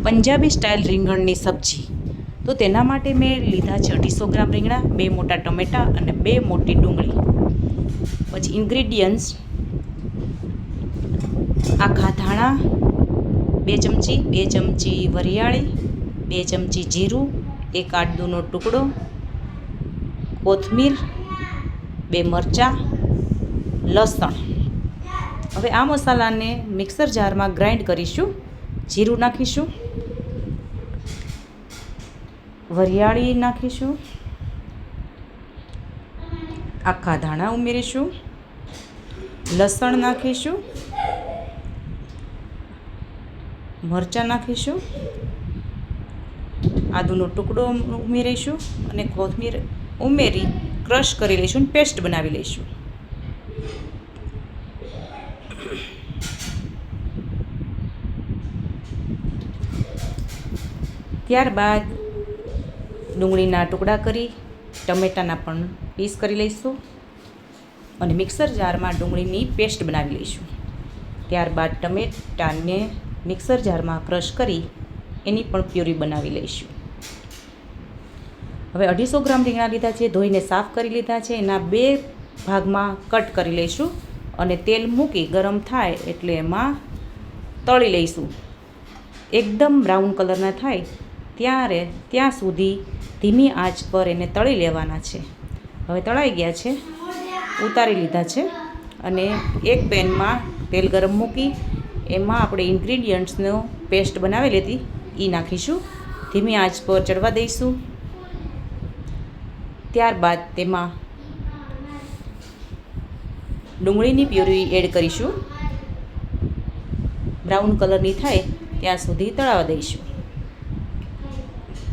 Punjabi style રીંગણની સબ્જી. તો તેના માટે મેં લીધા છે 250 ગ્રામ રીંગણા, 2 મોટા ટમેટાં અને 2 મોટી ડુંગળી. પછી ઇન્ગ્રીડિયન્ટ્સ: આખા ધાણા 2 ચમચી, 2 ચમચી વરિયાળી, 2 ચમચી જીરું, 1 આદુનો ટુકડો, કોથમીર, 2 મરચાં, લસણ. હવે આ મસાલાને મિક્સર જારમાં ગ્રાઇન્ડ કરીશું. જીરું નાખીશું, વરિયાળી નાખીશું, આખા ધાણા ઉમેરીશું, લસણ નાખીશું, મરચાં નાખીશું, આદુનો ટુકડો ઉમેરીશું અને કોથમીર ઉમેરી ક્રશ કરી લઈશું અને પેસ્ટ બનાવી લઈશું. ત્યારબાદ ડુંગળીના ટુકડા કરી ટમેટાના પણ પીસ કરી લઈશું અને મિક્સર જારમાં ડુંગળીની પેસ્ટ બનાવી લઈશું. ત્યારબાદ ટમેટાને મિક્સર જારમાં ક્રશ કરી એની પણ પ્યુરી બનાવી લઈશું. હવે 250 ગ્રામ રીંગણા લીધા છે, ધોઈને સાફ કરી લીધા છે. એના 2 ભાગમાં કટ કરી લઈશું અને તેલ મૂકી ગરમ થાય એટલે એમાં તળી લઈશું. એકદમ બ્રાઉન કલરના થાય ત્યાં સુધી ધીમી આંચ પર એને તળી લેવાના છે. હવે તળાઈ ગયા છે, ઉતારી લીધા છે અને એક પેનમાં તેલ ગરમ મૂકી એમાં આપણે ઇન્ગ્રીડિયન્ટ્સનો પેસ્ટ બનાવેલી હતી એ નાખીશું. ધીમી આંચ પર ચડવા દઈશું. ત્યારબાદ તેમાં ડુંગળીની પ્યુરી એડ કરીશું. બ્રાઉન કલરની થાય ત્યાં સુધી તળાવવા દઈશું.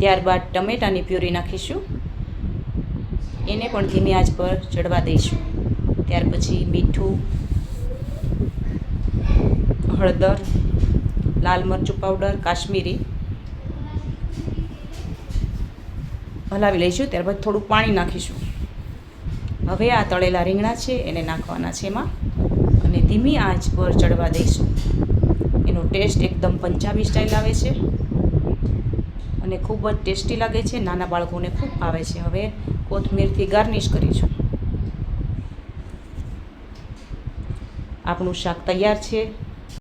ત્યારબાદ ટમેટાની પ્યુરી નાખીશું. એને પણ ધીમી આંચ પર ચડવા દઈશું. ત્યાર પછી મીઠું, હળદર, લાલ મરચું પાવડર, કાશ્મીરી હલાવી લઈશું. ત્યારબાદ થોડું પાણી નાખીશું. હવે આ તળેલા રીંગણા છે એને નાખવાના છે એમાં અને ધીમી આંચ પર ચડવા દઈશું. એનો ટેસ્ટ એકદમ પંજાબી સ્ટાઇલ આવે છે અને ખૂબ જ ટેસ્ટી લાગે છે. નાના બાળકોને ખૂબ ભાવે છે. હવે કોથમીરથી ગાર્નિશ કરીશું. આપણું શાક તૈયાર છે.